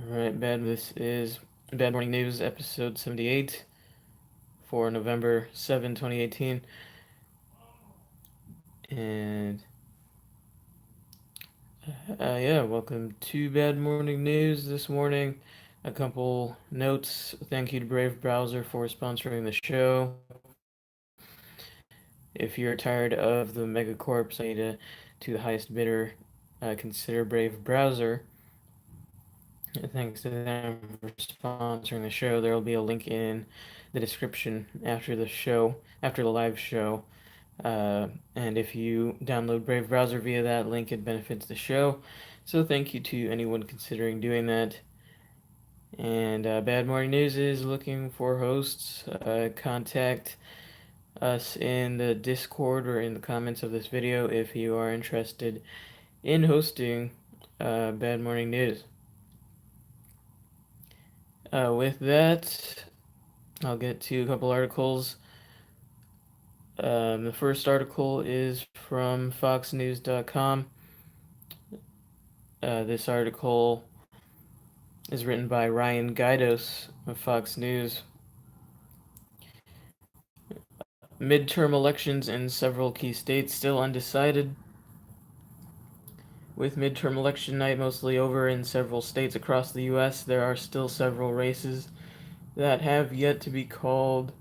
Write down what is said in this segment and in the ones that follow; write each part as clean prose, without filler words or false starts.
All right, This is Bad Morning News, episode 78 for November 7, 2018. And welcome to Bad Morning News this morning. A couple notes. Thank you to Brave Browser for sponsoring the show. If you're tired of the megacorps, I need to the highest bidder. Consider Brave Browser. Thanks to them for sponsoring the show. There will be a link in the description after the live show. And if you download Brave Browser via that link, it benefits the show. So thank you to anyone considering doing that. And Bad Morning News is looking for hosts. Contact us in the Discord or in the comments of this video if you are interested in hosting Bad Morning News. With that, I'll get to a couple articles. The first article is from FoxNews.com. This article is written by Ryan Gaidos of Fox News. Midterm elections in several key states still undecided. With midterm election night mostly over in several states across the U.S., there are still several races that have yet to be called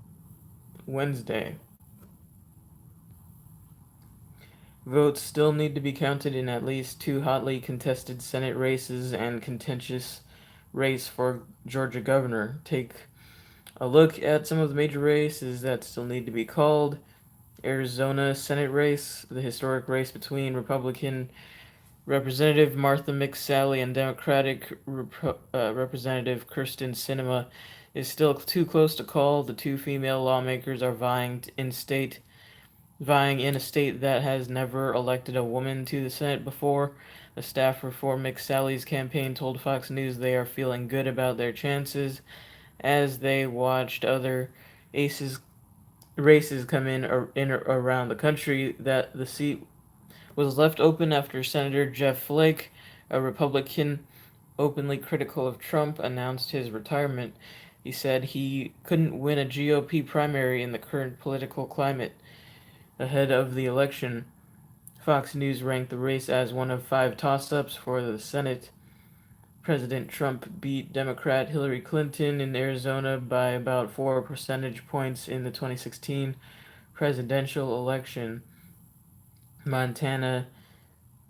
Wednesday. Votes still need to be counted in at least two hotly contested Senate races and contentious race for Georgia governor. Take a look at some of the major races that still need to be called. Arizona Senate race, the historic race between Republican Representative Martha McSally and Democratic Representative Kyrsten Sinema is still too close to call. The two female lawmakers are vying in a state that has never elected a woman to the Senate before. A staffer for McSally's campaign told Fox News they are feeling good about their chances as they watched other races come in around the country. That the seat was left open after Senator Jeff Flake, a Republican openly critical of Trump, announced his retirement. He said he couldn't win a GOP primary in the current political climate. Ahead of the election, Fox News ranked the race as one of 5 toss-ups for the Senate. President Trump beat Democrat Hillary Clinton in Arizona by about 4 percentage points in the 2016 presidential election. Montana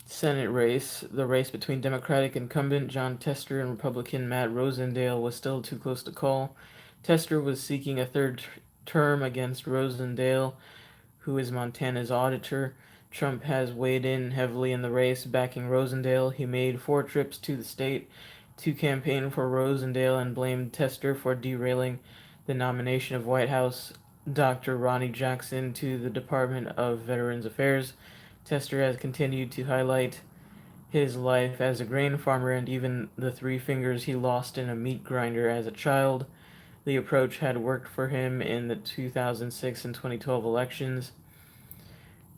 Senate race, the race between Democratic incumbent Jon Tester and Republican Matt Rosendale, was still too close to call. Tester was seeking a third term against Rosendale, who is Montana's auditor. Trump has weighed in heavily in the race, backing Rosendale. He made 4 trips to the state to campaign for Rosendale and blamed Tester for derailing the nomination of White House Dr. Ronny Jackson to the Department of Veterans Affairs. Tester has continued to highlight his life as a grain farmer and even the 3 fingers he lost in a meat grinder as a child. The approach had worked for him in the 2006 and 2012 elections.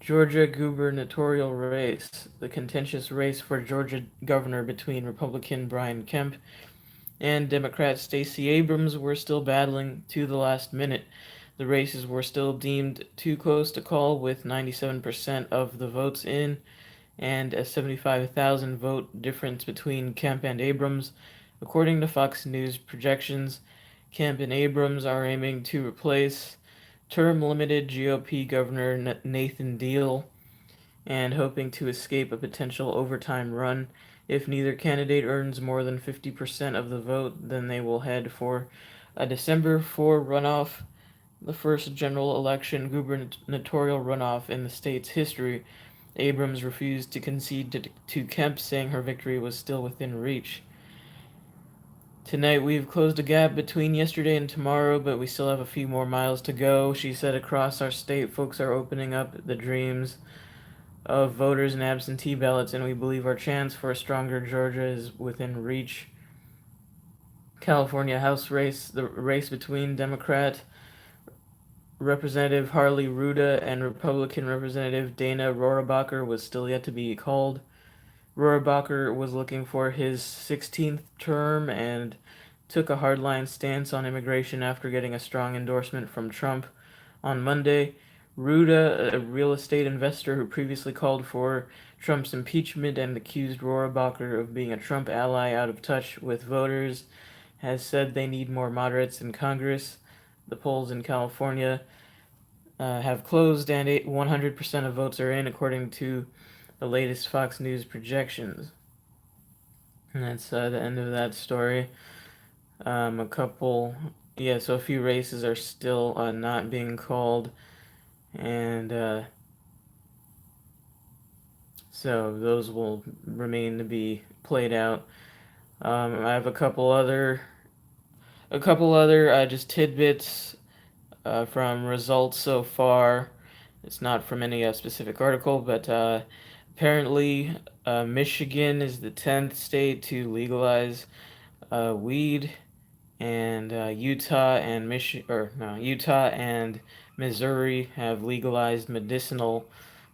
Georgia gubernatorial race. The contentious race for Georgia governor between Republican Brian Kemp and Democrat Stacey Abrams were still battling to the last minute. The races were still deemed too close to call, with 97% of the votes in and a 75,000 vote difference between Kemp and Abrams. According to Fox News projections, Kemp and Abrams are aiming to replace term-limited GOP Governor Nathan Deal and hoping to escape a potential overtime run. If neither candidate earns more than 50% of the vote, then they will head for a December 4 runoff, the first general election gubernatorial runoff in the state's history. Abrams refused to concede to Kemp, saying her victory was still within reach. Tonight we've closed a gap between yesterday and tomorrow, but we still have a few more miles to go, she said. Across our state, folks are opening up the dreams of voters and absentee ballots, and we believe our chance for a stronger Georgia is within reach. California House race, the race between Democrat Representative Harley Rouda and Republican Representative Dana Rohrabacher was still yet to be called. Rohrabacher was looking for his 16th term and took a hardline stance on immigration after getting a strong endorsement from Trump on Monday. Ruda, a real estate investor who previously called for Trump's impeachment and accused Rohrabacher of being a Trump ally out of touch with voters, has said they need more moderates in Congress. The polls in California have closed and 100% of votes are in, according to the latest Fox News projections. And that's the end of that story. A couple, yeah, so a few races are still not being called, and so those will remain to be played out. I have a couple other just tidbits from results so far. It's not from any specific article, but apparently Michigan is the 10th state to legalize weed, and Utah and Missouri have legalized medicinal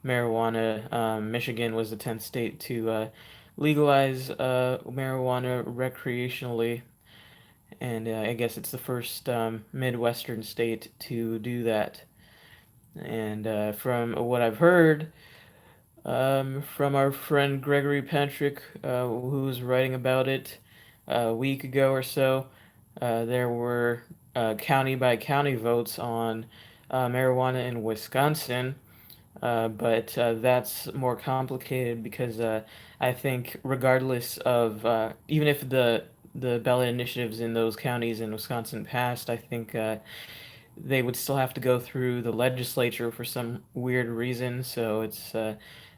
marijuana. Michigan was the 10th state to legalize marijuana recreationally, and I guess it's the first Midwestern state to do that. And from what I've heard, from our friend Gregory Patrick, who was writing about it a week ago or so, there were county by county votes on marijuana in Wisconsin, but that's more complicated because I think regardless of even if the ballot initiatives in those counties in Wisconsin passed, I think they would still have to go through the legislature for some weird reason. So it's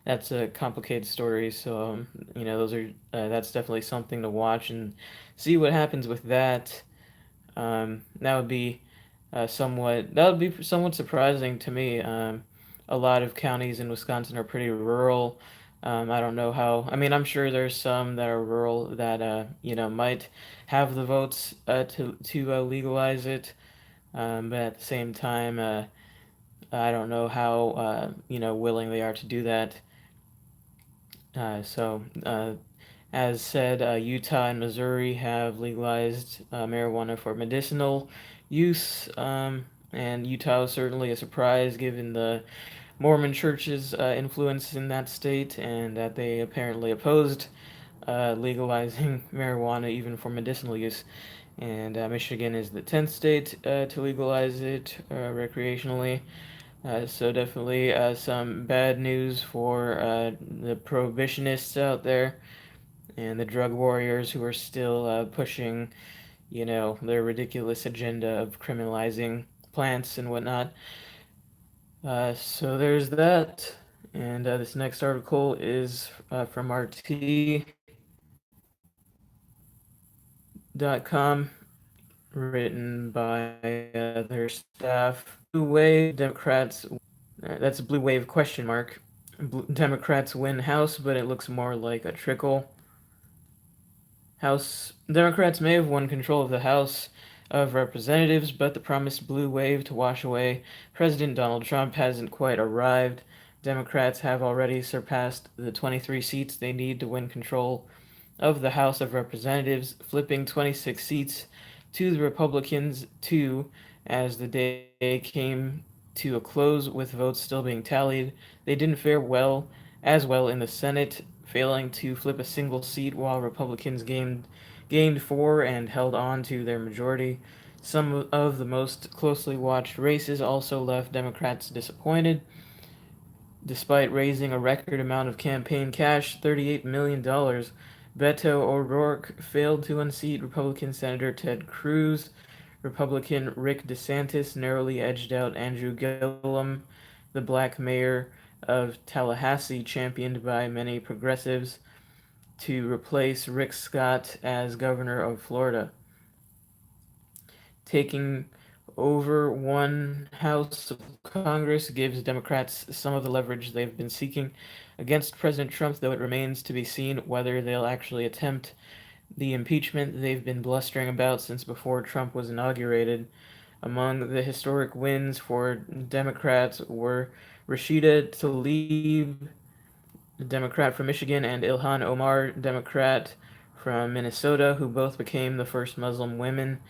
that's a complicated story. So those are that's definitely something to watch and see what happens with that. That would be somewhat surprising to me. A lot of counties in Wisconsin are pretty rural. I don't know how. I mean, I'm sure there's some that are rural that might have the votes to legalize it. But at the same time, I don't know how willing they are to do that. As said, Utah and Missouri have legalized marijuana for medicinal use, and Utah is certainly a surprise given the Mormon church's influence in that state, and that they apparently opposed legalizing marijuana even for medicinal use. And Michigan is the 10th state to legalize it recreationally. So definitely some bad news for the prohibitionists out there and the drug warriors who are still pushing, their ridiculous agenda of criminalizing plants and whatnot. So there's that. And this next article is from RT.com, written by their staff. Blue Wave Democrats. That's Blue Wave question mark. Democrats win House, but it looks more like a trickle. House Democrats may have won control of the House of Representatives, but the promised blue wave to wash away President Donald Trump hasn't quite arrived. Democrats have already surpassed the 23 seats they need to win control of the House of Representatives, flipping 26 seats to the Republicans, too, as the day came to a close with votes still being tallied. They didn't fare as well in the Senate, failing to flip a single seat while Republicans gained four and held on to their majority. Some of the most closely watched races also left Democrats disappointed. Despite raising a record amount of campaign cash, $38 million, Beto O'Rourke failed to unseat Republican Senator Ted Cruz. Republican Rick DeSantis narrowly edged out Andrew Gillum, the black mayor of Tallahassee, championed by many progressives, to replace Rick Scott as governor of Florida. Taking over one house of Congress gives Democrats some of the leverage they've been seeking against President Trump, though it remains to be seen whether they'll actually attempt the impeachment they've been blustering about since before Trump was inaugurated. Among the historic wins for Democrats were Rashida Tlaib, Democrat from Michigan, and Ilhan Omar, Democrat from Minnesota, who both became the first Muslim women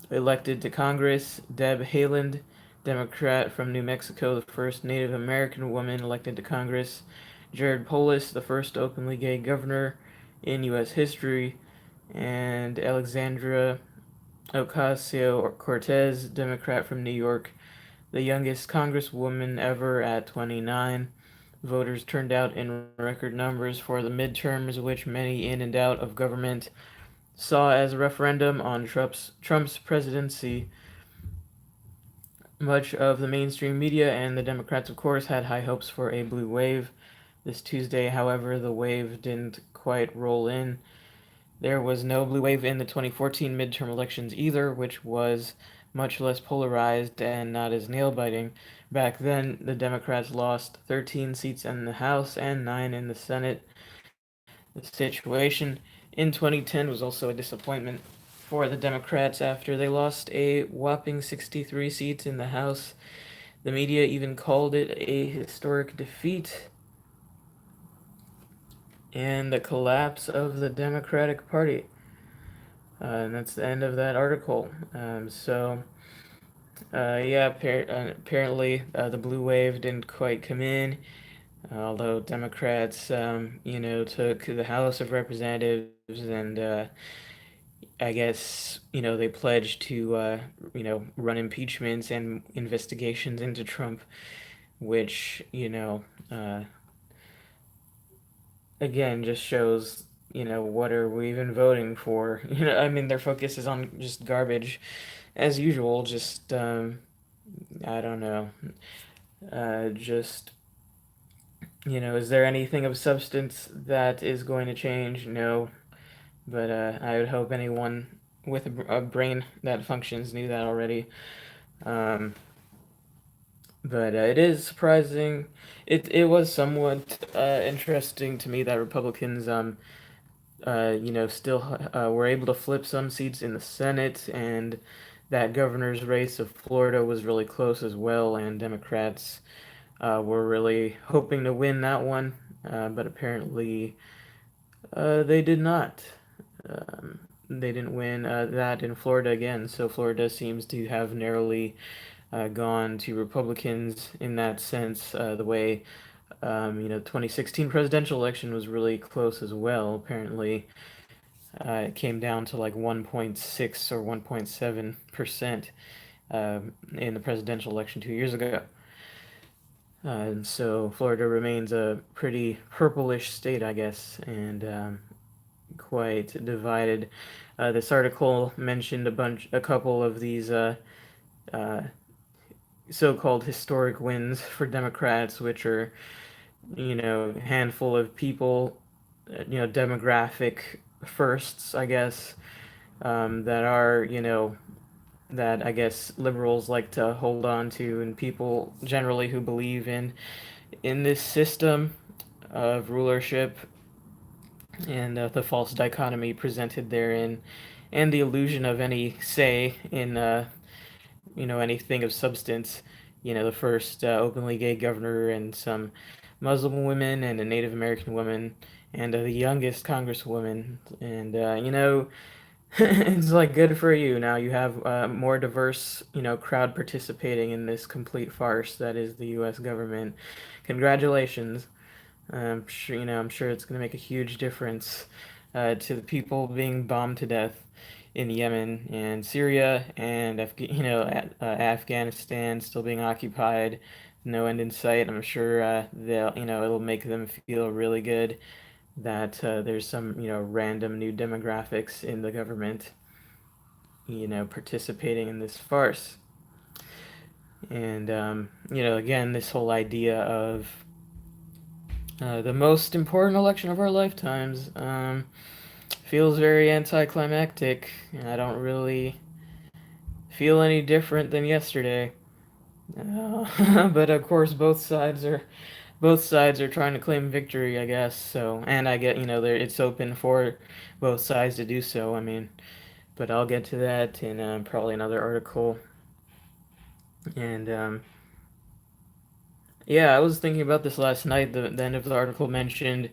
elected to Congress. Deb Haaland, Democrat from New Mexico, the first Native American woman elected to Congress. Jared Polis, the first openly gay governor in U.S. history. And Alexandria Ocasio Cortez, Democrat from New York, the youngest congresswoman ever at 29. Voters turned out in record numbers for the midterms, which many in and out of government saw as a referendum on Trump's presidency. Much of the mainstream media and the Democrats, of course, had high hopes for a blue wave. This Tuesday, however, the wave didn't quite roll in. There was no blue wave in the 2014 midterm elections either, which was much less polarized and not as nail biting. Back then, the Democrats lost 13 seats in the House and 9 in the Senate. The situation in 2010 was also a disappointment for the Democrats after they lost a whopping 63 seats in the House. The media even called it a historic defeat and the collapse of the Democratic Party. And that's the end of that article. Yeah, apparently the blue wave didn't quite come in, although Democrats, took the House of Representatives and I guess, they pledged to, run impeachments and investigations into Trump, which, again, just shows, what are we even voting for? I mean, their focus is on just garbage, as usual, just, I don't know, just, is there anything of substance that is going to change? No, but I would hope anyone with a brain that functions knew that already. Um, but it is surprising. It was somewhat interesting to me that Republicans still were able to flip some seats in the Senate, and that governor's race of Florida was really close as well, and Democrats were really hoping to win that one, but apparently they did not. They didn't win that in Florida again, so Florida seems to have narrowly gone to Republicans in that sense, the way 2016 presidential election was really close as well. Apparently, it came down to like 1.6 or 1.7% in the presidential election 2 years ago. And so Florida remains a pretty purplish state, I guess, and quite divided. This article mentioned a couple of these uh, so-called historic wins for Democrats, which are, a handful of people, demographic firsts, I guess, that are, that I guess liberals like to hold on to, and people generally who believe in this system of rulership and the false dichotomy presented therein, and the illusion of any say in anything of substance. The first openly gay governor and some Muslim women and a Native American woman and the youngest congresswoman. And it's like good for you. Now you have more diverse, crowd participating in this complete farce that is the U.S. government. Congratulations. I'm sure it's going to make a huge difference to the people being bombed to death in Yemen and Syria and Afghanistan still being occupied, no end in sight. I'm sure it'll make them feel really good that there's some random new demographics in the government participating in this farce. And again, this whole idea of the most important election of our lifetimes feels very anticlimactic. I don't really feel any different than yesterday. But of course, both sides are trying to claim victory, I guess. So, and I get it's open for both sides to do so. I mean, but I'll get to that in probably another article. And Yeah, I was thinking about this last night. The end of the article mentioned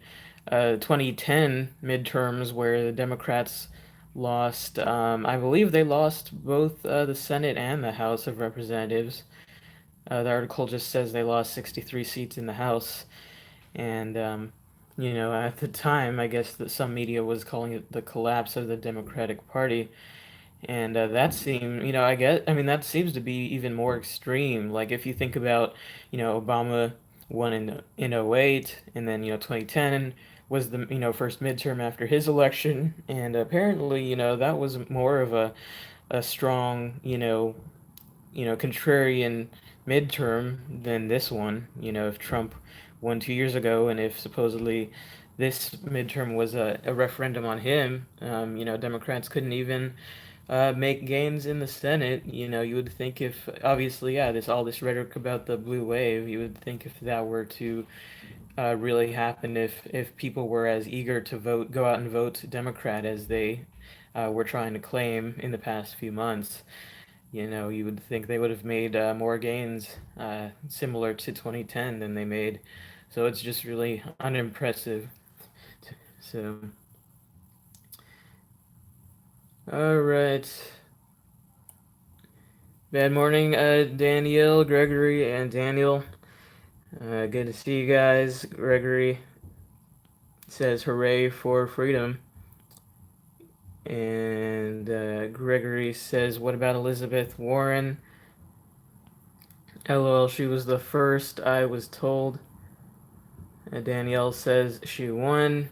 2010 midterms where the Democrats lost. I believe they lost both the Senate and the House of Representatives. The article just says they lost 63 seats in the House, and at the time, I guess that some media was calling it the collapse of the Democratic Party. And that seemed, I mean, that seems to be even more extreme. Like if you think about, Obama won in '08, and then 2010 was the first midterm after his election, and apparently that was more of a strong contrarian midterm than this one. If Trump won 2 years ago, and if supposedly this midterm was a referendum on him, Democrats couldn't even make gains in the Senate. You would think if obviously, yeah, this all this rhetoric about the blue wave, you would think if that were to really happen, if people were as eager to go out and vote Democrat as they were trying to claim in the past few months, you would think they would have made more gains similar to 2010 than they made. So it's just really unimpressive. So, all right. Bad morning, Danielle, Gregory, and Daniel. Good to see you guys. Gregory says hooray for freedom. And Gregory says, what about Elizabeth Warren? LOL, she was the first, I was told. Danielle says she won.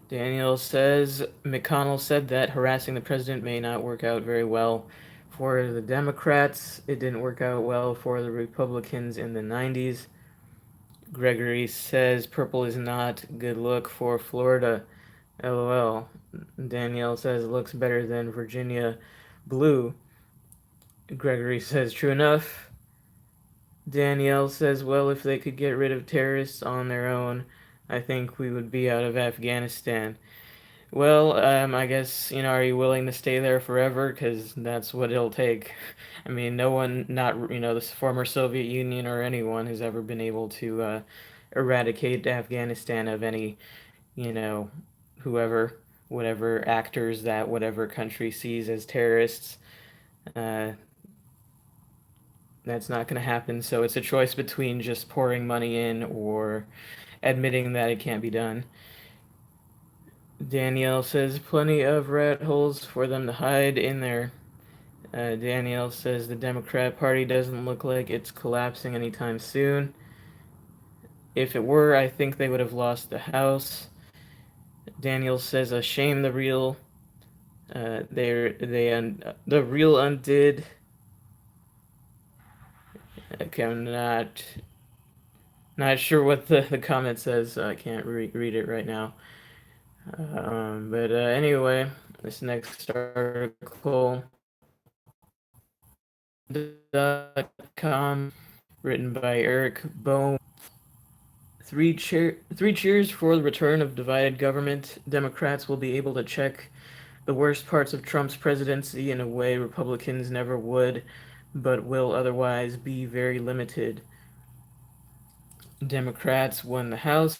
Daniel says McConnell said that harassing the president may not work out very well for the Democrats. It didn't work out well for the Republicans in the 90s. Gregory says purple is not good look for Florida. LOL. Danielle says it looks better than Virginia blue. Gregory says true enough. Danielle says, well, if they could get rid of terrorists on their own, I think we would be out of Afghanistan. Well, I guess, are you willing to stay there forever? Because that's what it'll take. I mean, no one, not, the former Soviet Union or anyone has ever been able to eradicate Afghanistan of any, you know, whoever, whatever actors that whatever country sees as terrorists. Uh, that's not going to happen. So it's a choice between just pouring money in or admitting that it can't be done. Danielle says plenty of rat holes for them to hide in there. Danielle says the Democrat Party doesn't look like it's collapsing anytime soon. If it were, I think they would have lost the House. Daniel says a shame the real the real undid. Okay, I'm not sure what the comment says. So I can't read it right now. But anyway, this next article com written by Eric Bohm. Three cheers for the return of divided government. Democrats will be able to check the worst parts of Trump's presidency in a way Republicans never would, but will otherwise be very limited. Democrats won the House.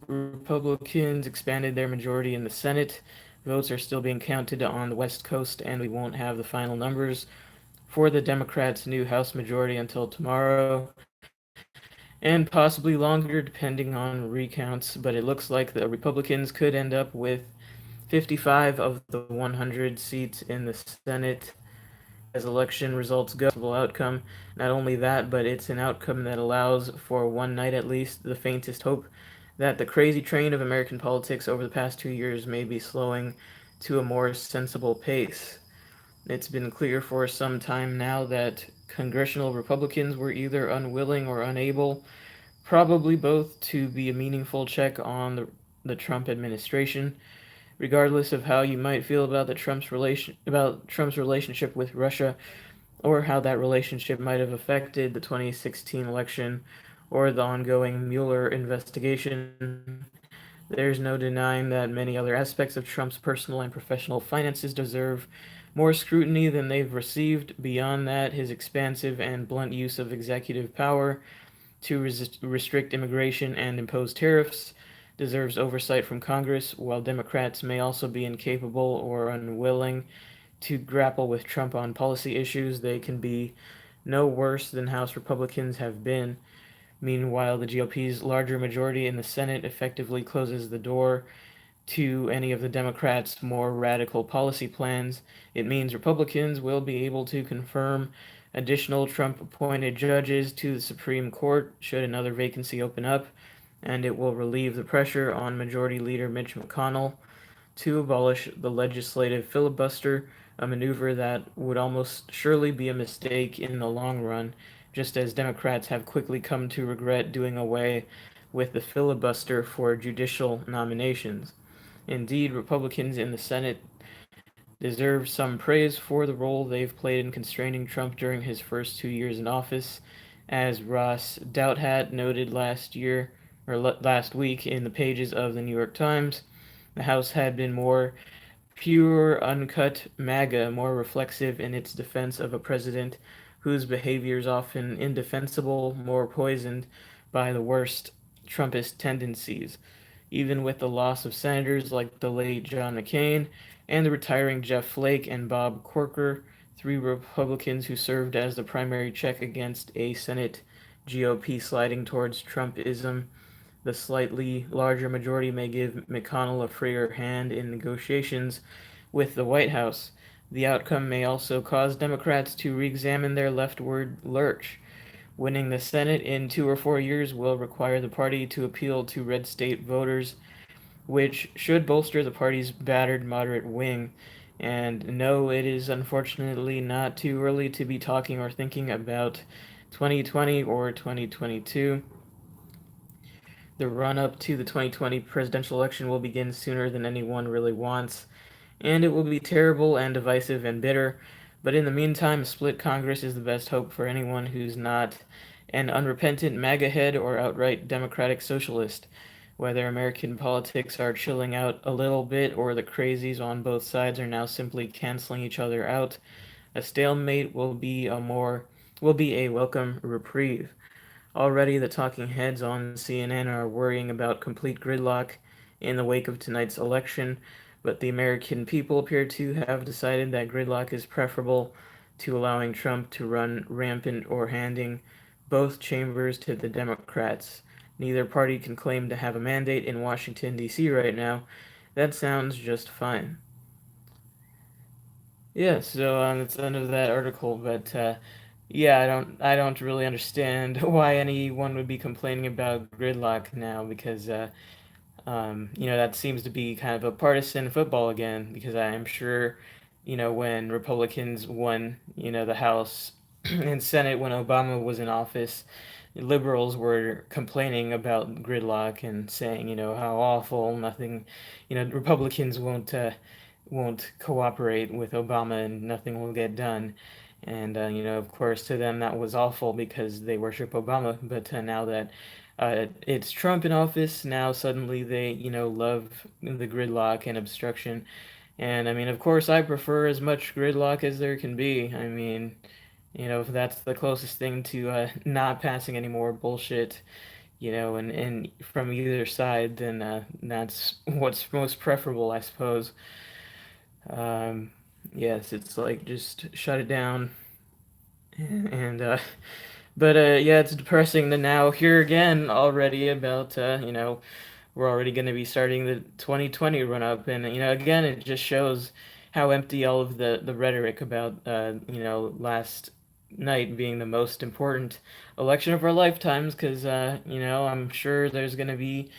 Republicans expanded their majority in the Senate. Votes are still being counted on the West Coast, and we won't have the final numbers for the Democrats' new House majority until tomorrow, and possibly longer depending on recounts. But it looks like the Republicans could end up with 55 of the 100 seats in the Senate as election results go. Outcome. Not only that, but it's an outcome that allows, for one night at least, the faintest hope that the crazy train of American politics over the past 2 years may be slowing to a more sensible pace. It's been clear for some time now that congressional Republicans were either unwilling or unable, probably both, to be a meaningful check on the Trump administration. Regardless of how you might feel about Trump's relationship with Russia, or how that relationship might have affected the 2016 election or the ongoing Mueller investigation, there's no denying that many other aspects of Trump's personal and professional finances deserve more scrutiny than they've received. Beyond that, his expansive and blunt use of executive power to restrict immigration and impose tariffs deserves oversight from Congress, while Democrats may also be incapable or unwilling to grapple with Trump on policy issues. They can be no worse than House Republicans have been. Meanwhile, the GOP's larger majority in the Senate effectively closes the door to any of the Democrats' more radical policy plans. It means Republicans will be able to confirm additional Trump appointed judges to the Supreme Court should another vacancy open up, and it will relieve the pressure on Majority Leader Mitch McConnell to abolish the legislative filibuster, a maneuver that would almost surely be a mistake in the long run, just as Democrats have quickly come to regret doing away with the filibuster for judicial nominations. Indeed, Republicans in the Senate deserve some praise for the role they've played in constraining Trump during his first 2 years in office. As Ross Douthat noted last week in the pages of the New York Times, the House had been more pure, uncut MAGA, more reflexive in its defense of a president whose behavior is often indefensible, more poisoned by the worst Trumpist tendencies. Even with the loss of senators like the late John McCain and the retiring Jeff Flake and Bob Corker, three Republicans who served as the primary check against a Senate GOP sliding towards Trumpism, the slightly larger majority may give McConnell a freer hand in negotiations with the White House. The outcome may also cause Democrats to re-examine their leftward lurch. Winning the Senate in 2 or 4 years will require the party to appeal to red state voters, which should bolster the party's battered moderate wing. And no, it is unfortunately not too early to be talking or thinking about 2020 or 2022. The run up to the 2020 presidential election will begin sooner than anyone really wants, and it will be terrible and divisive and bitter. But in the meantime, a split Congress is the best hope for anyone who's not an unrepentant MAGA head or outright democratic socialist. Whether American politics are chilling out a little bit or the crazies on both sides are now simply canceling each other out, a stalemate will be a welcome reprieve. Already, the talking heads on CNN are worrying about complete gridlock in the wake of tonight's election, but the American people appear to have decided that gridlock is preferable to allowing Trump to run rampant or handing both chambers to the Democrats. Neither party can claim to have a mandate in Washington, D.C. right now. That sounds just fine. Yeah, so that's the end of that article, but yeah, I don't really understand why anyone would be complaining about gridlock now because that seems to be kind of a partisan football again because I am sure, when Republicans won, the House and Senate when Obama was in office, liberals were complaining about gridlock and saying, how awful, nothing, Republicans won't cooperate with Obama and nothing will get done. And, of course, to them that was awful because they worship Obama. But now that it's Trump in office, now suddenly they, love the gridlock and obstruction. And, I mean, of course, I prefer as much gridlock as there can be. I mean, if that's the closest thing to not passing any more bullshit, and from either side, then that's what's most preferable, I suppose. Um, yes, it's like just shut it down. And but yeah, it's depressing to now hear again already about we're already going to be starting the 2020 run up, and again it just shows how empty all of the rhetoric about last night being the most important election of our lifetimes, because I'm sure there's going to be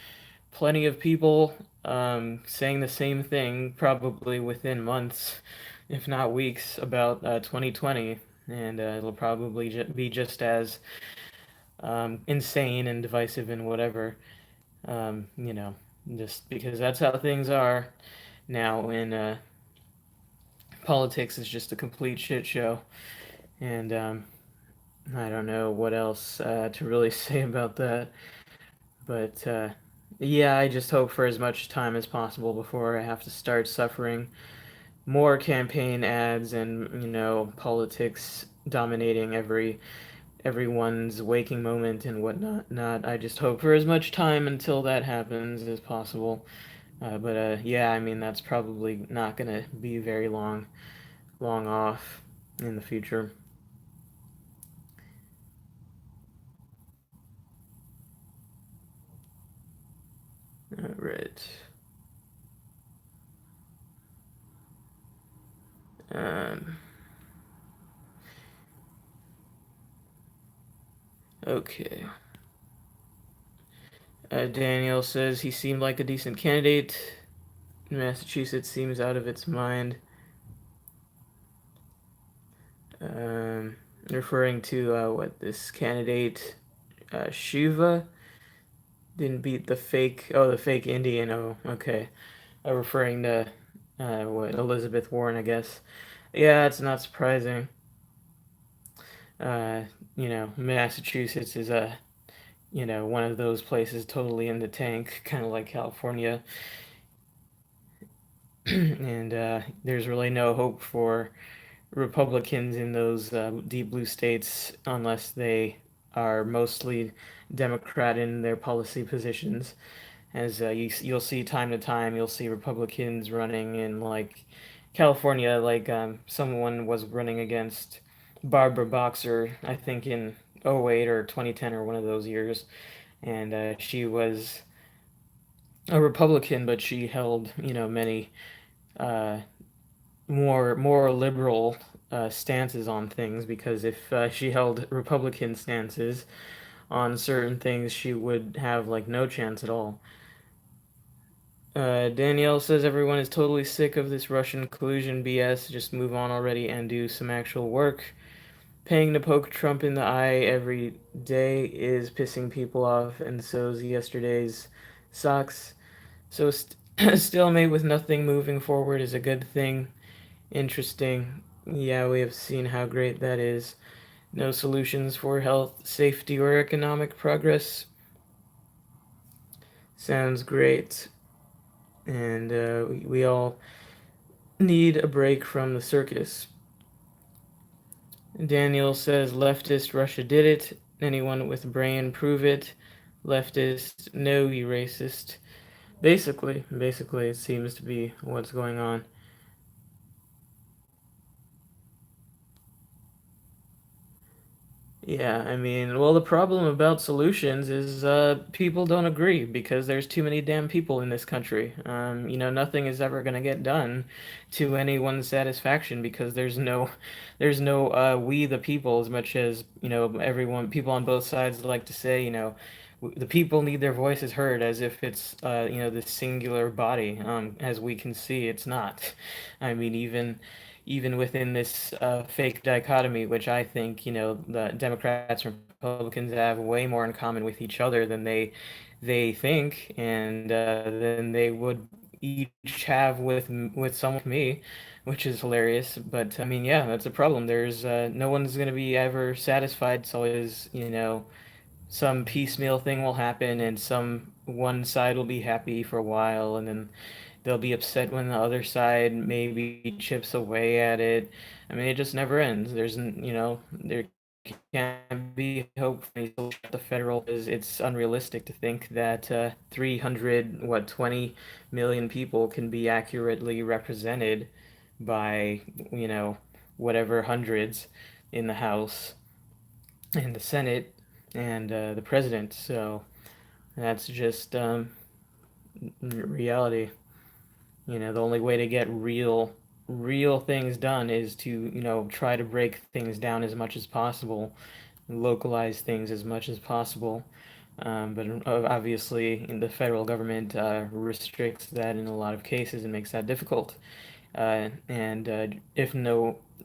plenty of people saying the same thing probably within months, if not weeks, about 2020, and it'll probably be just as insane and divisive and whatever, um, you know, just because that's how things are now in politics is just a complete shit show, and I don't know what else to really say about that, but yeah, I just hope for as much time as possible before I have to start suffering more campaign ads and politics dominating every everyone's waking moment and whatnot. Not, I just hope for as much time until that happens as possible. But yeah, I mean that's probably not gonna be very long off in the future. All right. Um, okay. Daniel says he seemed like a decent candidate. Massachusetts seems out of its mind. Um, Referring to what this candidate Shiva didn't beat the fake. Oh, the fake Indian. Oh, okay. Referring to what Elizabeth Warren, I guess. Yeah, it's not surprising. Uh, Massachusetts is a one of those places totally in the tank, kind of like California, and there's really no hope for Republicans in those deep blue states unless they are mostly Democrat in their policy positions. As you'll see time to time, you'll see Republicans running in like California, like someone was running against Barbara Boxer, I think in 08 or 2010 or one of those years, and she was a Republican, but she held many uh, more liberal stances on things because if she held Republican stances on certain things, she would have like no chance at all. Danielle says everyone is totally sick of this Russian collusion BS. Just move on already and do some actual work. Paying to poke Trump in the eye every day is pissing people off, and so's yesterday's socks. So stalemate with nothing moving forward is a good thing. Interesting. Yeah, we have seen how great that is. No solutions for health, safety, or economic progress. Sounds great. And we all need a break from the circus. Daniel says leftist Russia did it. Anyone with a brain prove it. Leftist, no, you racist. Basically, it seems to be what's going on. Yeah, I mean, well, the problem about solutions is people don't agree because there's too many damn people in this country. Nothing is ever going to get done to anyone's satisfaction because there's no we the people as much as everyone people on both sides like to say the people need their voices heard as if it's this singular body. As we can see, it's not. I mean, even within this fake dichotomy, which I think, the Democrats and Republicans have way more in common with each other than they think, and than they would each have with someone like me, which is hilarious. But I mean, yeah, that's a problem. There's no one's gonna be ever satisfied. It's always, some piecemeal thing will happen, and some one side will be happy for a while, and then they'll be upset when the other side maybe chips away at it. I mean, it just never ends. There can't be hope for the federal is it's unrealistic to think that 300 20 million people can be accurately represented by you know whatever hundreds in the House and the Senate and the president. So that's just reality. The only way to get real things done is to, try to break things down as much as possible, localize things as much as possible. But obviously, the federal government restricts that in a lot of cases and makes that difficult. And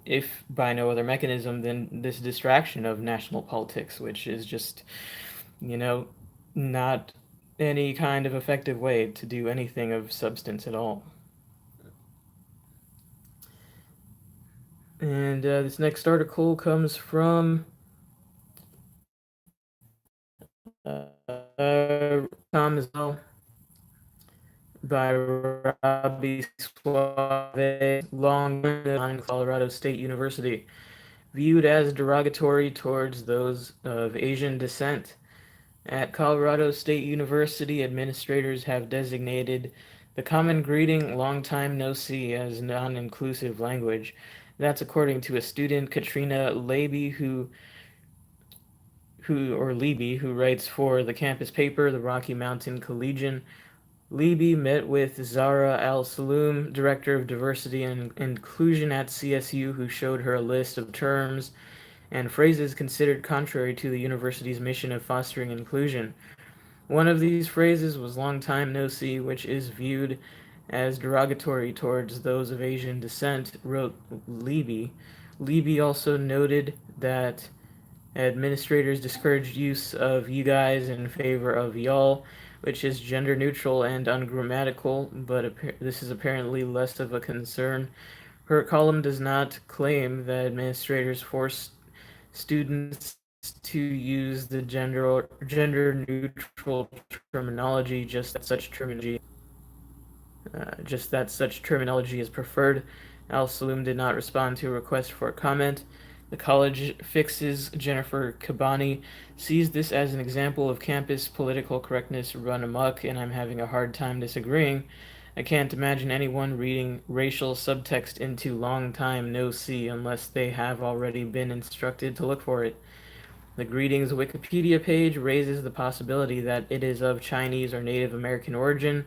if by no other mechanism than this distraction of national politics, which is just, you know, not any kind of effective way to do anything of substance at all. And this next article comes from Tom as well by Robbie Suave, long in Colorado State University. viewed as derogatory towards those of Asian descent. At Colorado State University, administrators have designated the common greeting "long time no see" as non-inclusive language. That's according to a student, Katrina Leiby, who writes for the campus paper, the Rocky Mountain Collegian. Leiby met with Zahra Al-Saloom, director of diversity and inclusion at CSU, who showed her a list of terms and phrases considered contrary to the university's mission of fostering inclusion. One of these phrases was "long time no see," which is viewed as derogatory towards those of Asian descent, wrote Leiby. Leiby also noted that administrators discouraged use of "you guys" in favor of "y'all," which is gender neutral and ungrammatical, but this is apparently less of a concern. Her column does not claim that administrators forced students to use the gender neutral terminology, just that such terminology is preferred. Al Saloom did not respond to a request for comment. The College Fix's Jennifer Kabani sees this as an example of campus political correctness run amok, and I'm having a hard time disagreeing. I can't imagine anyone reading racial subtext into "long time no see" unless they have already been instructed to look for it. The Greetings Wikipedia page raises the possibility that it is of Chinese or Native American origin,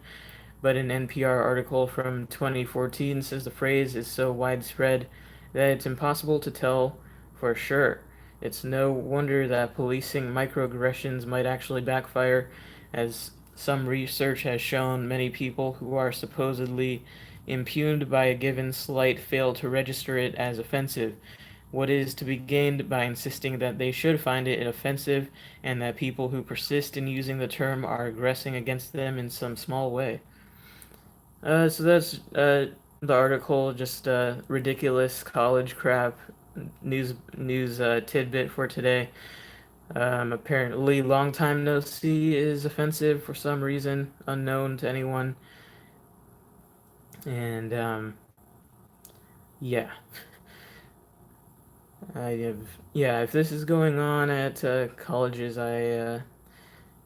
but an NPR article from 2014 says the phrase is so widespread that it's impossible to tell for sure. It's no wonder that policing microaggressions might actually backfire, as some research has shown many people who are supposedly impugned by a given slight fail to register it as offensive. What is to be gained by insisting that they should find it offensive, and that people who persist in using the term are aggressing against them in some small way? So that's the article, just ridiculous college crap news tidbit for today. Apparently, "long time no see" is offensive for some reason unknown to anyone, and yeah, I have yeah. If this is going on at colleges, I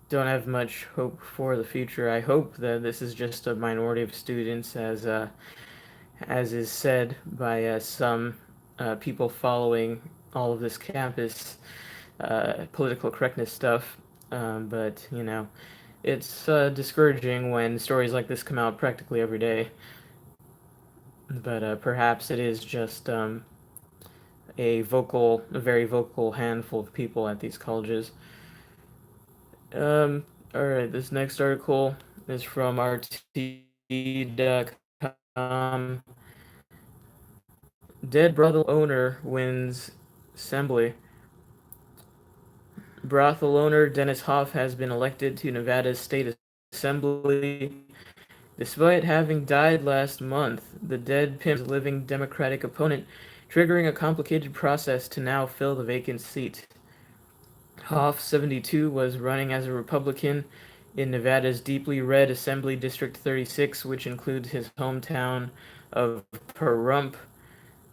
don't have much hope for the future. I hope that this is just a minority of students, as is said by some people following all of this campus political correctness stuff. But it's discouraging when stories like this come out practically every day. But perhaps it is just a very vocal handful of people at these colleges. All right, this next article is from RT.com. Dead brothel owner wins assembly. Brothel owner Dennis Hoff has been elected to Nevada's state assembly. Despite having died last month, the dead pimp's living Democratic opponent, triggering a complicated process to now fill the vacant seat. Hoff, 72, was running as a Republican in Nevada's deeply red Assembly District 36, which includes his hometown of Pahrump.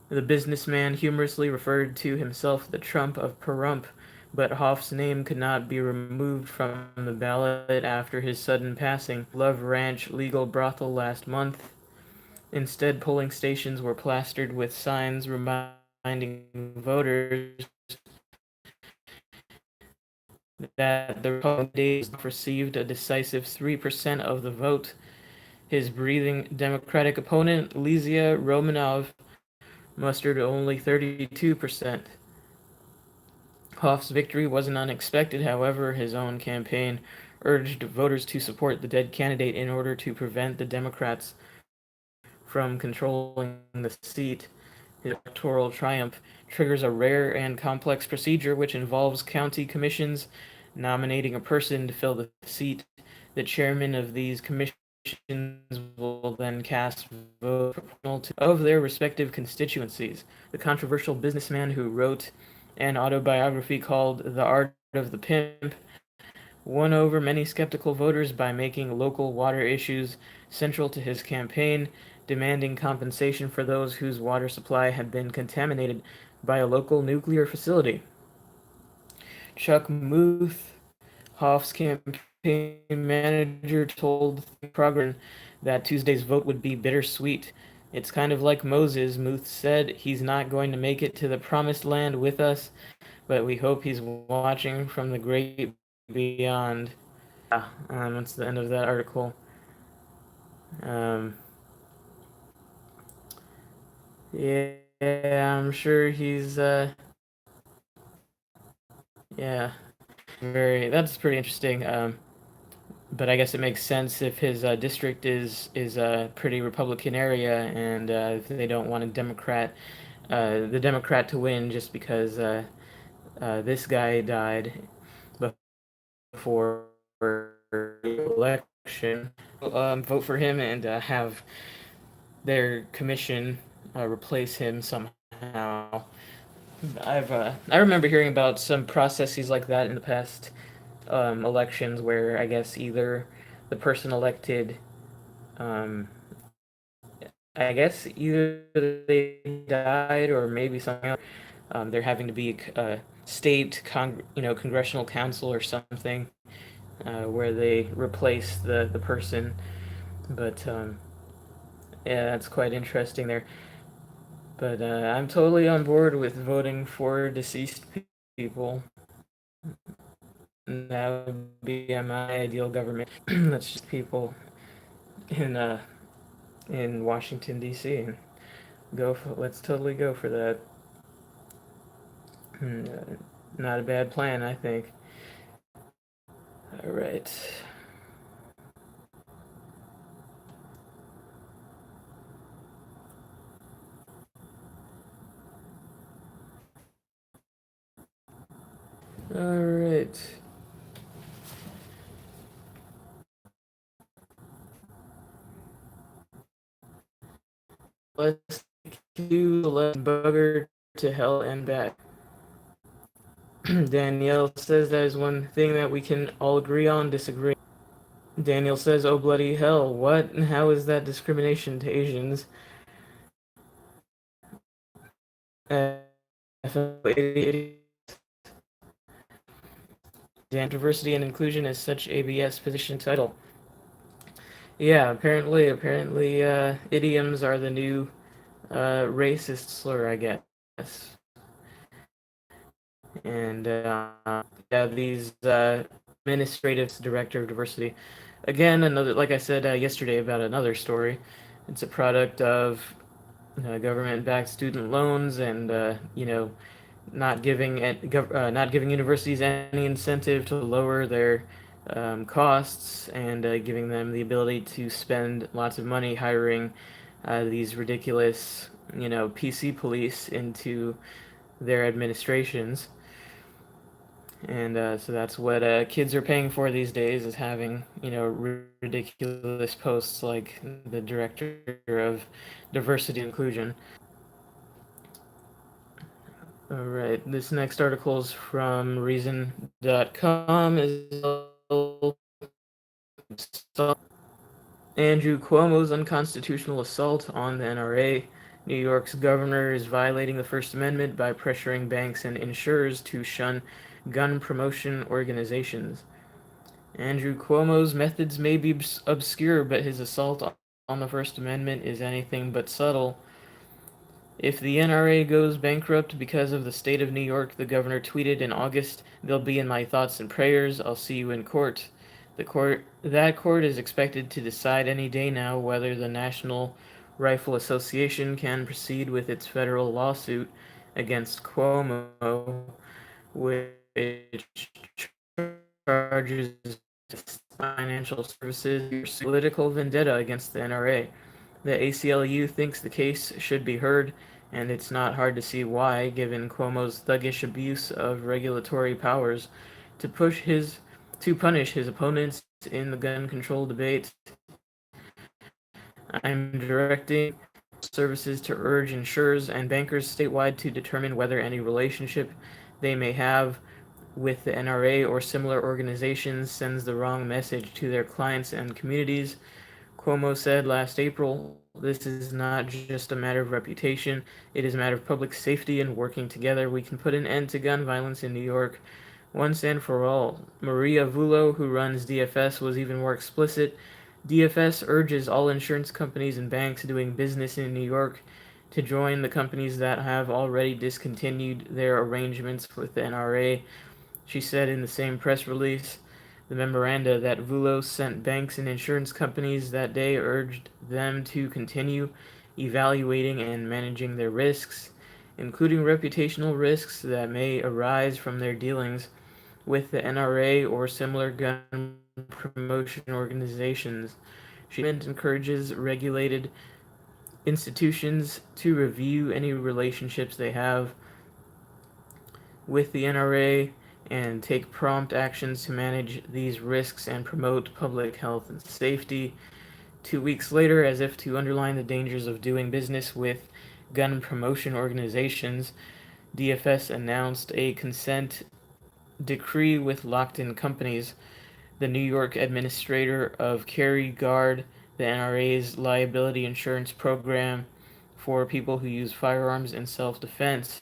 The businessman humorously referred to himself the Trump of Pahrump, but Hoff's name could not be removed from the ballot after his sudden passing. Love Ranch legal brothel last month. Instead, polling stations were plastered with signs reminding voters that the Republican received a decisive 3% of the vote. His breathing Democratic opponent, Lizia Romanov, mustered only 32%. Hoff's victory wasn't unexpected, however. His own campaign urged voters to support the dead candidate in order to prevent the Democrats from controlling the seat. His electoral triumph triggers a rare and complex procedure which involves county commissions nominating a person to fill the seat. The chairman of these commissions will then cast votes of their respective constituencies. The controversial businessman who wrote an autobiography called The Art of the Pimp won over many skeptical voters by making local water issues central to his campaign, demanding compensation for those whose water supply had been contaminated by a local nuclear facility. Chuck Muth, Hoff's campaign manager, told Progress that Tuesday's vote would be bittersweet. It's kind of like Moses, Muth said. He's not going to make it to the promised land with us, but we hope he's watching from the great beyond. That's the end of that article. Um, yeah, I'm sure he's, yeah, that's pretty interesting. But I guess it makes sense if his district is a pretty Republican area, and if they don't want the Democrat to win just because this guy died before the election, vote for him and have their commission replace him somehow. I remember hearing about some processes like that in the past elections where I guess either the person elected, um, I guess either they died or maybe something else. They're having to be a state, congressional council or something where they replace the person. But yeah, that's quite interesting there. But I'm totally on board with voting for deceased people. That would be my ideal government. That's just people in in Washington D.C. Let's totally go for that. Not a bad plan, I think. All right. All right. Let's do Let Bugger to Hell and Back. Danielle says that is one thing that we can all agree on, disagree. Daniel says, oh bloody hell, what? How is that discrimination to Asians? Diversity and inclusion is such ABS position title. Yeah, apparently, idioms are the new racist slur, I guess. And yeah, these administrative director of diversity. Again, another, like I said yesterday about another story. It's a product of government-backed student loans, and not giving universities any incentive to lower their costs, and giving them the ability to spend lots of money hiring these ridiculous, PC police into their administrations. And so that's what kids are paying for these days, is having ridiculous posts like the director of diversity and inclusion. All right, this next article is from Reason.com. Andrew Cuomo's unconstitutional assault on the NRA. New York's governor is violating the First Amendment by pressuring banks and insurers to shun gun promotion organizations. Andrew Cuomo's methods may be obscure, but his assault on the First Amendment is anything but subtle. If the NRA goes bankrupt because of the state of New York, the governor tweeted in August, they'll be in my thoughts and prayers. I'll see you in court. That court is expected to decide any day now whether the National Rifle Association can proceed with its federal lawsuit against Cuomo, which charges financial services political vendetta against the NRA. The ACLU thinks the case should be heard, and it's not hard to see why, given Cuomo's thuggish abuse of regulatory powers to punish his opponents in the gun control debate. I'm directing services to urge insurers and bankers statewide to determine whether any relationship they may have with the NRA or similar organizations sends the wrong message to their clients and communities, Cuomo said last April. This is not just a matter of reputation, it is a matter of public safety, and working together, we can put an end to gun violence in New York once and for all. Maria Vullo, who runs DFS, was even more explicit. DFS urges all insurance companies and banks doing business in New York to join the companies that have already discontinued their arrangements with the NRA. She said in the same press release. The memoranda that Vullo sent banks and insurance companies that day urged them to continue evaluating and managing their risks, including reputational risks that may arise from their dealings with the NRA or similar gun promotion organizations. She encourages regulated institutions to review any relationships they have with the NRA and take prompt actions to manage these risks and promote public health and safety. 2 weeks later, as if to underline the dangers of doing business with gun promotion organizations, DFS announced a consent decree with locked in companies. The New York administrator of Carry Guard, the NRA's liability insurance program for people who use firearms in self defense,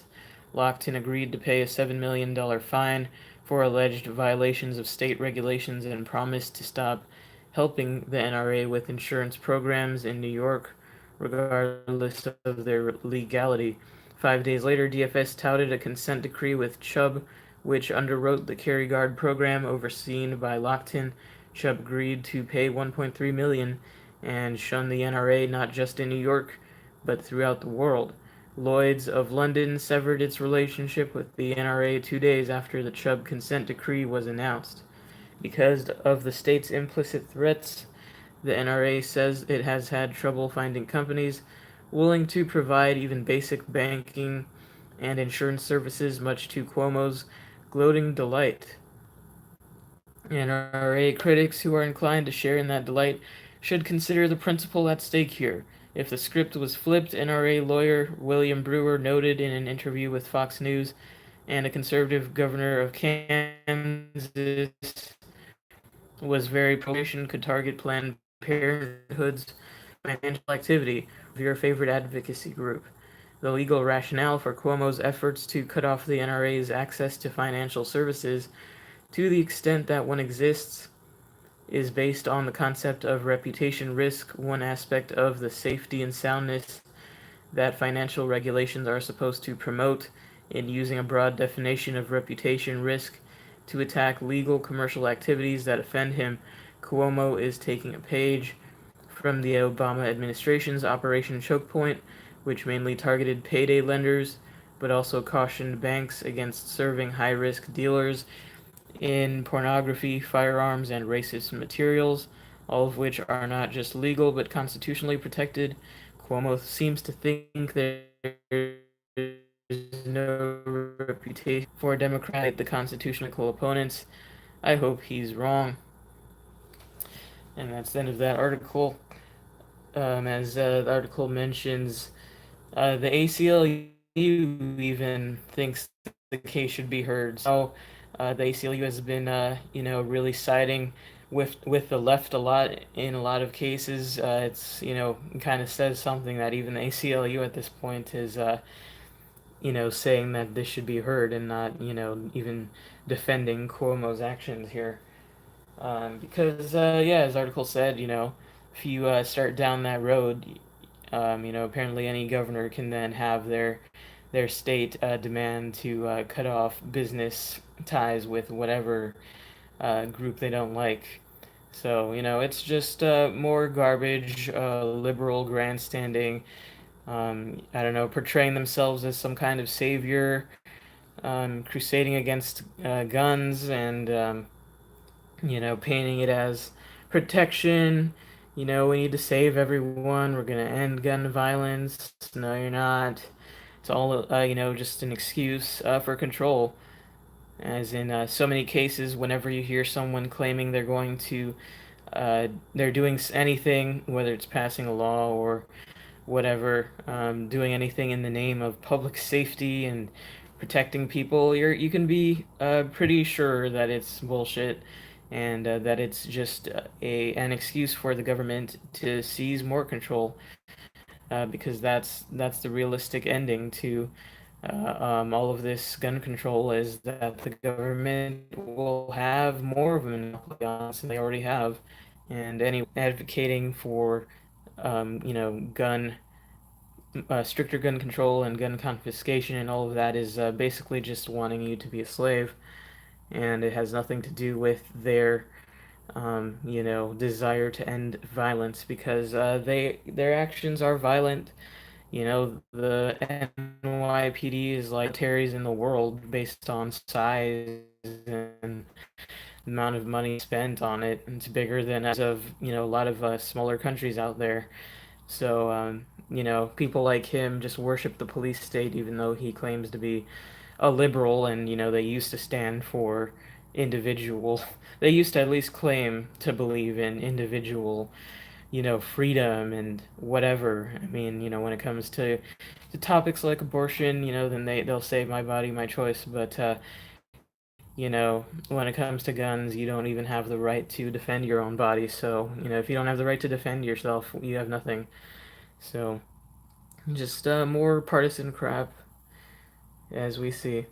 Lockton agreed to pay a $7 million fine for alleged violations of state regulations and promised to stop helping the NRA with insurance programs in New York, regardless of their legality. 5 days later, DFS touted a consent decree with Chubb, which underwrote the Carry Guard program overseen by Lockton. Chubb agreed to pay $1.3 million and shun the NRA not just in New York, but throughout the world. Lloyd's of London severed its relationship with the NRA 2 days after the Chubb consent decree was announced. Because of the state's implicit threats, the NRA says it has had trouble finding companies willing to provide even basic banking and insurance services, much to Cuomo's gloating delight. NRA critics who are inclined to share in that delight should consider the principle at stake here. If the script was flipped, NRA lawyer William Brewer noted in an interview with Fox News, and a conservative governor of Kansas was very pro-abortion could target Planned Parenthood's financial activity of your favorite advocacy group. The legal rationale for Cuomo's efforts to cut off the NRA's access to financial services, to the extent that one exists, is based on the concept of reputation risk, one aspect of the safety and soundness that financial regulations are supposed to promote. In using a broad definition of reputation risk to attack legal commercial activities that offend him, Cuomo is taking a page from the Obama administration's Operation Choke Point, which mainly targeted payday lenders, but also cautioned banks against serving high-risk dealers in pornography, firearms, and racist materials, all of which are not just legal but constitutionally protected. Cuomo seems to think there is no reputation for Democratic the constitutional opponents. I hope he's wrong. And that's the end of that article. As the article mentions, the ACLU even thinks the case should be heard. So the ACLU has been, really siding with the left a lot in a lot of cases. It's kind of says something that even the ACLU at this point is, saying that this should be heard and not, even defending Cuomo's actions here. Because as the article said, if you start down that road, apparently any governor can then have their state demand to cut off business ties with whatever group they don't like. So, it's just more garbage, liberal grandstanding, I don't know, portraying themselves as some kind of savior, crusading against guns, and, painting it as protection. We need to save everyone. We're going to end gun violence. No, you're not. It's all, just an excuse for control. As in so many cases, whenever you hear someone claiming they're doing anything, whether it's passing a law or whatever, doing anything in the name of public safety and protecting people, you can be pretty sure that it's bullshit. and that it's just an excuse for the government to seize more control, because that's the realistic ending to all of this gun control, is that the government will have more of a monopoly on us than they already have. And any advocating for gun stricter gun control and gun confiscation and all of that is basically just wanting you to be a slave, and it has nothing to do with their desire to end violence, because their actions are violent. The NYPD is like terrorists in the world based on size and the amount of money spent on it. It's bigger than as of a lot of smaller countries out there. So people like him just worship the police state, even though he claims to be a liberal, and they used to stand for individual. They used to at least claim to believe in individual freedom and whatever. I mean, when it comes to topics like abortion, then they'll say my body, my choice. But when it comes to guns, you don't even have the right to defend your own body. So, if you don't have the right to defend yourself, you have nothing. So, just more partisan crap, as we see.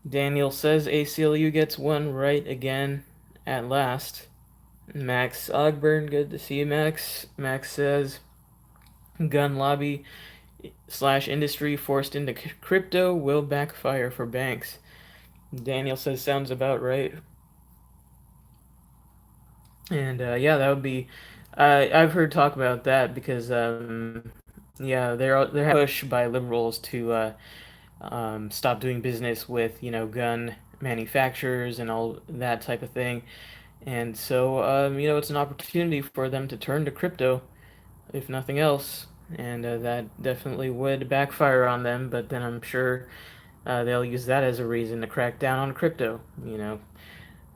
Daniel says ACLU gets one right again at last. Max Ogburn, good to see you, Max. Max says gun lobby slash industry forced into crypto will backfire for banks. Daniel says sounds about right. And yeah, that would be. I've heard talk about that because yeah, they're pushed by liberals to stop doing business with gun manufacturers and all that type of thing. And so it's an opportunity for them to turn to crypto, if nothing else. And that definitely would backfire on them. But then I'm sure they'll use that as a reason to crack down on crypto.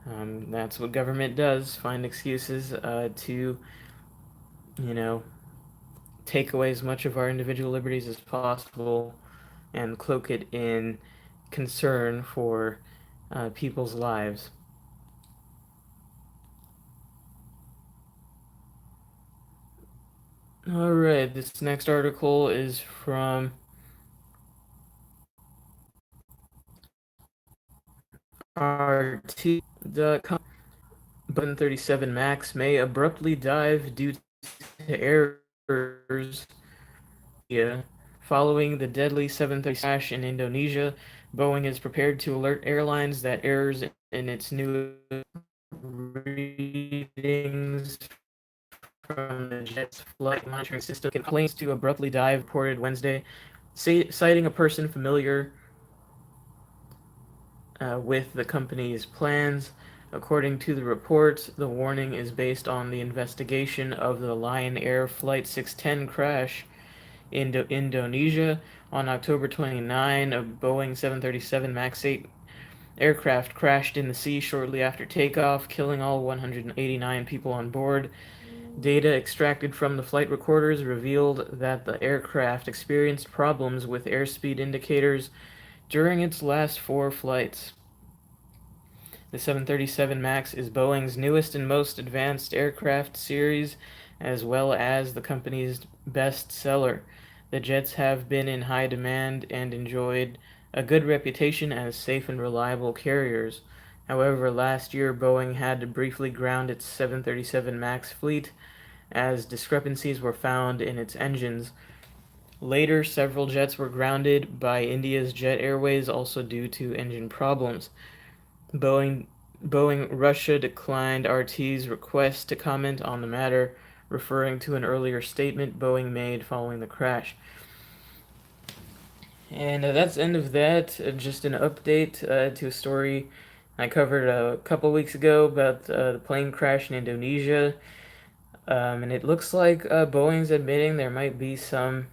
That's what government does: find excuses to you know take away as much of our individual liberties as possible and cloak it in concern for people's lives. All right, this next article is from RT.com. Button 37 Max may abruptly dive due to errors. Yeah. Following the deadly 737 crash in Indonesia, Boeing is prepared to alert airlines that errors in its new readings from the jet's flight monitoring system complains to abruptly dive, reported Wednesday, citing a person familiar with the company's plans. According to the report, the warning is based on the investigation of the Lion Air Flight 610 crash in Indonesia on October 29. A Boeing 737 MAX 8 aircraft crashed in the sea shortly after takeoff, killing all 189 people on board. Data extracted from the flight recorders revealed that the aircraft experienced problems with airspeed indicators during its last 4 flights. The 737 MAX is Boeing's newest and most advanced aircraft series, as well as the company's best seller. The jets have been in high demand and enjoyed a good reputation as safe and reliable carriers. However, last year Boeing had to briefly ground its 737 MAX fleet as discrepancies were found in its engines. Later, several jets were grounded by India's Jet Airways, also due to engine problems. Boeing Boeing Russia declined RT's request to comment on the matter, referring to an earlier statement Boeing made following the crash. And that's the end of that. Just an update to a story I covered a couple weeks ago about the plane crash in Indonesia. And it looks like Boeing's admitting there might be some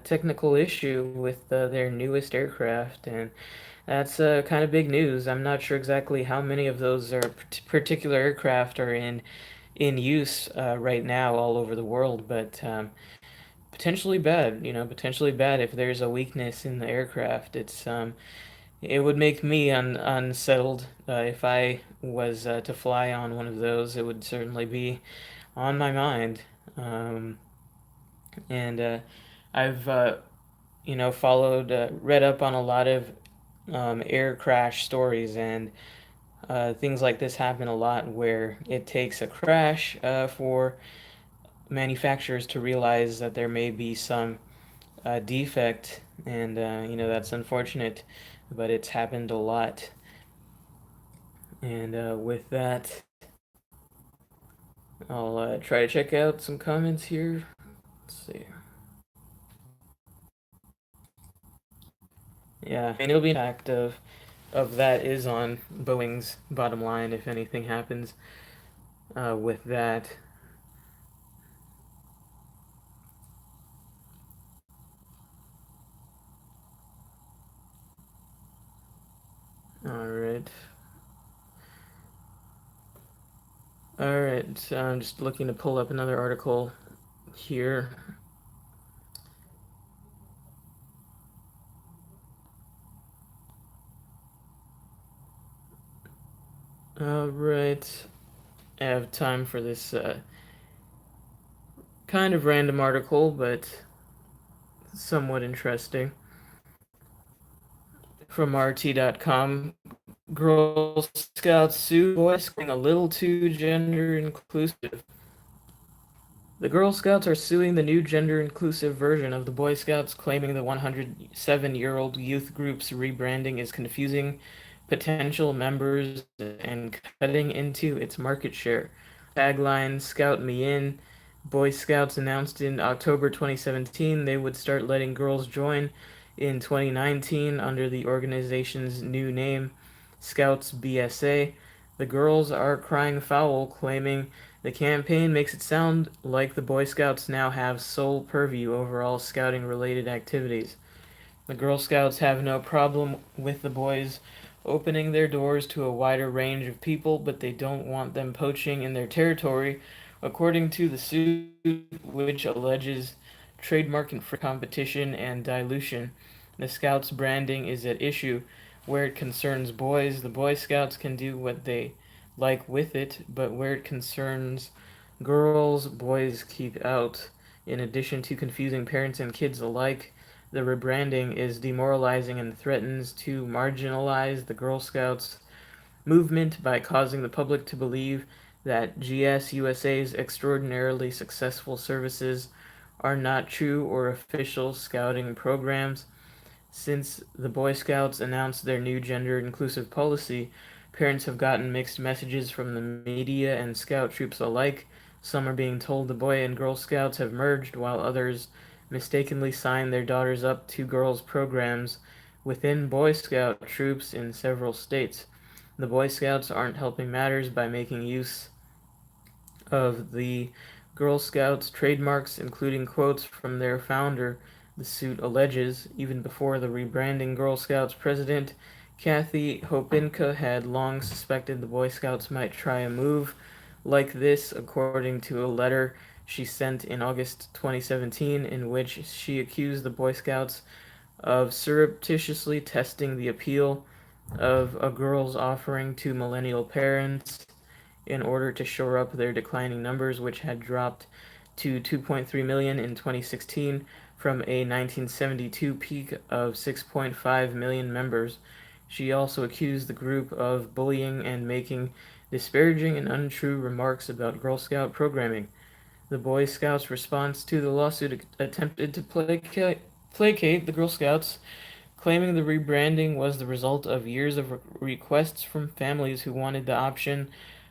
technical issue with their newest aircraft, and that's kind of big news. I'm not sure exactly how many of those particular aircraft are in use right now all over the world, but potentially bad. Potentially bad if there's a weakness in the aircraft. it would make me unsettled if I was to fly on one of those. It would certainly be on my mind. Um, and I've followed, read up on a lot of air crash stories, and things like this happen a lot where it takes a crash for manufacturers to realize that there may be some defect, and that's unfortunate, but it's happened a lot. And with that, I'll try to check out some comments here. Let's see. Yeah, and it'll be an impact of that is on Boeing's bottom line if anything happens with that. All right. All right. So I'm just looking to pull up another article here. All right. I have time for this kind of random article, but somewhat interesting. From RT.com, Girl Scouts sue Boy Scouts a little too gender inclusive. The Girl Scouts are suing the new gender inclusive version of the Boy Scouts, claiming the 107-year-old youth group's rebranding is confusing potential members and cutting into its market share. Tagline Scout Me In. Boy Scouts announced in October 2017 they would start letting girls join in 2019 under the organization's new name, Scouts BSA. The girls are crying foul, claiming the campaign makes it sound like the Boy Scouts now have sole purview over all scouting related activities. The Girl Scouts have no problem with the boys opening their doors to a wider range of people, but they don't want them poaching in their territory, according to the suit, which alleges trademark and free competition and dilution. The Scouts' branding is at issue. Where it concerns boys, the Boy Scouts can do what they like with it, but where it concerns girls, boys keep out. In addition to confusing parents and kids alike, the rebranding is demoralizing and threatens to marginalize the Girl Scouts movement by causing the public to believe that GSUSA's extraordinarily successful services are not true or official scouting programs. Since the Boy Scouts announced their new gender inclusive policy, parents have gotten mixed messages from the media and scout troops alike. Some are being told the Boy and Girl Scouts have merged, while others mistakenly sign their daughters up to girls' programs within Boy Scout troops in several states. The Boy Scouts aren't helping matters by making use of the Girl Scouts trademarks, including quotes from their founder, the suit alleges. Even before the rebranding, Girl Scouts president Kathy Hopinka had long suspected the Boy Scouts might try a move like this, according to a letter she sent in August 2017, in which she accused the Boy Scouts of surreptitiously testing the appeal of a girl's offering to millennial parents in order to shore up their declining numbers, which had dropped to 2.3 million in 2016 from a 1972 peak of 6.5 million members. She also accused the group of bullying and making disparaging and untrue remarks about Girl Scout programming. The Boy Scouts' response to the lawsuit attempted to placate the Girl Scouts, claiming the rebranding was the result of years of requests from families who wanted the option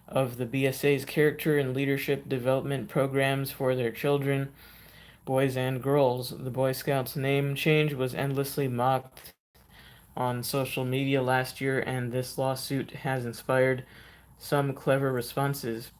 of the BSA's character and leadership development programs for their children, boys and girls. The Boy Scouts name change was endlessly mocked on social media last year, and this lawsuit has inspired some clever responses.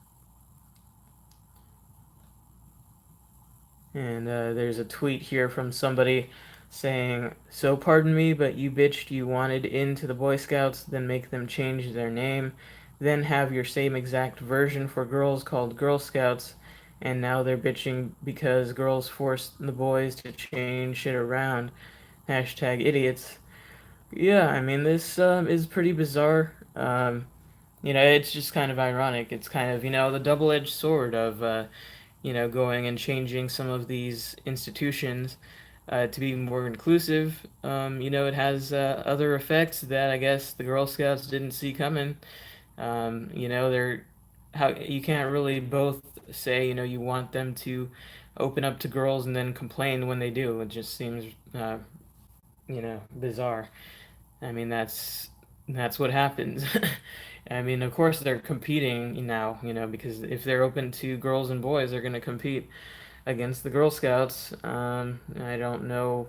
And there's a tweet here from somebody saying, "So pardon me, but you bitched you wanted into the Boy Scouts, then make them change their name, then have your same exact version for girls called Girl Scouts, and now they're bitching because girls forced the boys to change shit around. Hashtag idiots." Yeah, I mean, this is pretty bizarre. It's just kind of ironic. It's kind of, the double-edged sword of, going and changing some of these institutions to be more inclusive. It has other effects that I guess the Girl Scouts didn't see coming. They're how you can't really both say, you want them to open up to girls and then complain when they do. It just seems, bizarre. I mean, that's what happens. I mean, of course they're competing now, because if they're open to girls and boys, they're going to compete against the Girl Scouts. I don't know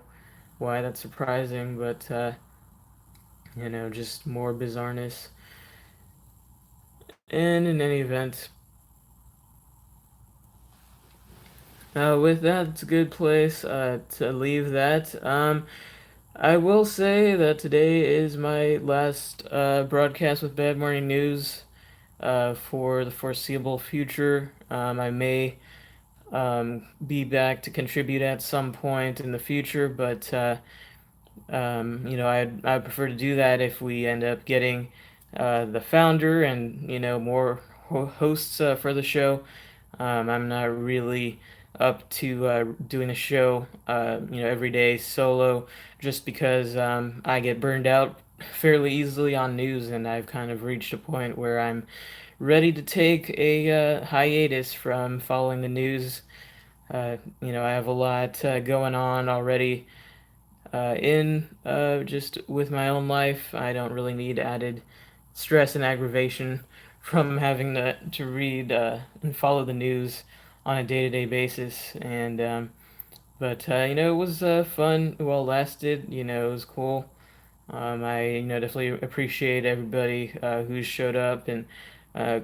why that's surprising, but just more bizarreness. And in any event, with that, it's a good place to leave that. I will say that today is my last broadcast with Bad Morning News for the foreseeable future. I may be back to contribute at some point in the future, but I prefer to do that if we end up getting the founder and more hosts for the show. I'm not really up to doing a show every day solo, just because I get burned out fairly easily on news, and I've kind of reached a point where I'm ready to take a hiatus from following the news. I have a lot going on already in just with my own life. I don't really need added stress and aggravation from having to read and follow the news on a day-to-day basis. And but it was fun. Well lasted. It was cool. I definitely appreciate everybody who showed up and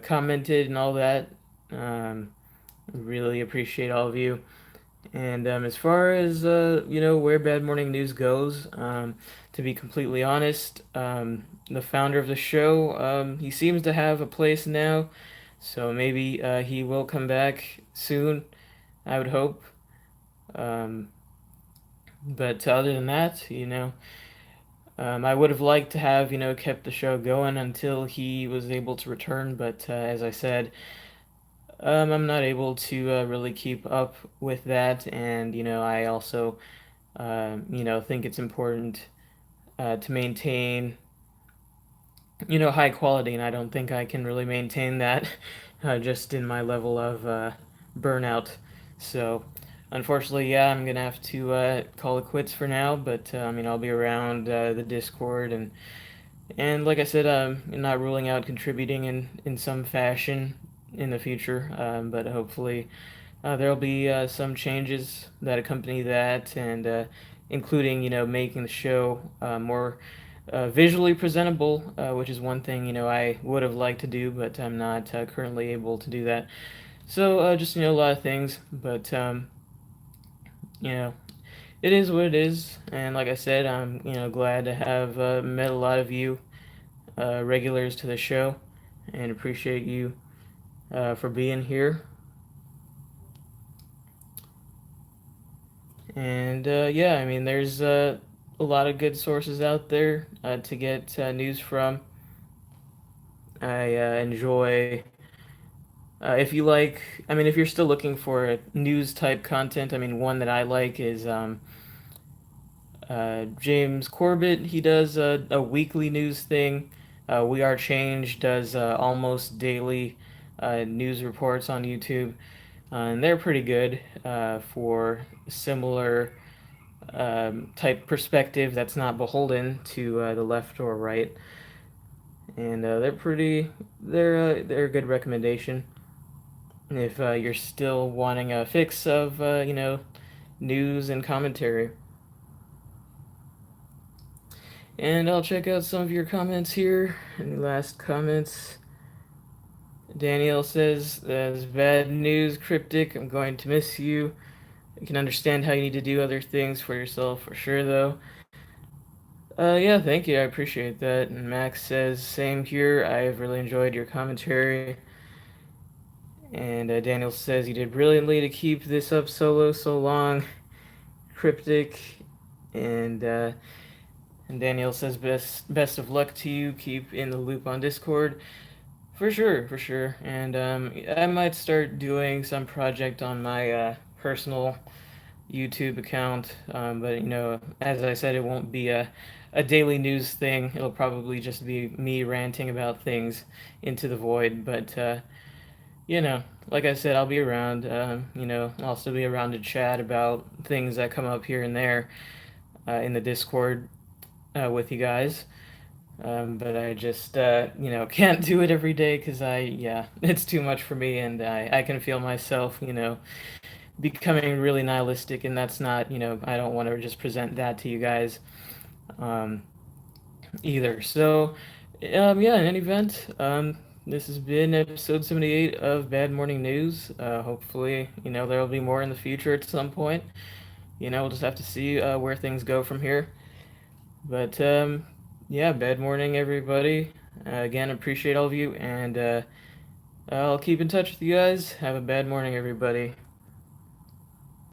commented and all that. Um, really appreciate all of you. And as far as where Bad Morning News goes, to be completely honest, the founder of the show, he seems to have a place now, so maybe he will come back soon. I would hope. Um, but other than that, I would have liked to have kept the show going until he was able to return. But as I said, I'm not able to really keep up with that, and I also think it's important to maintain, high quality, and I don't think I can really maintain that just in my level of burnout. So, unfortunately, yeah, I'm gonna have to call it quits for now. But I'll be around the Discord, and like I said, I'm not ruling out contributing in some fashion in the future. But hopefully, there'll be some changes that accompany that, and including making the show more visually presentable, which is one thing I would have liked to do, but I'm not currently able to do that. So just a lot of things, but you know it is what it is, and like I said, I'm glad to have met a lot of you regulars to the show, and appreciate you for being here. And yeah, I mean, there's a lot of good sources out there to get news from. I enjoy, if you like, I mean, if you're still looking for news type content, I mean, one that I like is James Corbett. He does a weekly news thing. We Are Change does almost daily news reports on YouTube, and they're pretty good for similar type perspective that's not beholden to the left or right, and they're a good recommendation if you're still wanting a fix of news and commentary. And I'll check out some of your comments here. Any last comments? Daniel says, "That's bad news, Cryptic. I'm going to miss you. I can understand how you need to do other things for yourself for sure, though." Yeah, thank you. I appreciate that. And Max says, "Same here. I've really enjoyed your commentary." And Daniel says, "You did brilliantly to keep this up solo so long, Cryptic." And And Daniel says best of luck to you. Keep in the loop on Discord. For sure, for sure. And I might start doing some project on my personal YouTube account. But as I said, it won't be a daily news thing. It'll probably just be me ranting about things into the void. But you know, like I said, I'll be around. I'll still be around to chat about things that come up here and there in the Discord with you guys. But I just, can't do it every day because yeah, it's too much for me, and I can feel myself, becoming really nihilistic, and that's not, I don't want to just present that to you guys um, either. So, yeah, in any event, this has been episode 78 of Bad Morning News. Hopefully, there will be more in the future at some point. We'll just have to see where things go from here. But yeah, bad morning, everybody. Again, appreciate all of you, and I'll keep in touch with you guys. Have a bad morning, everybody.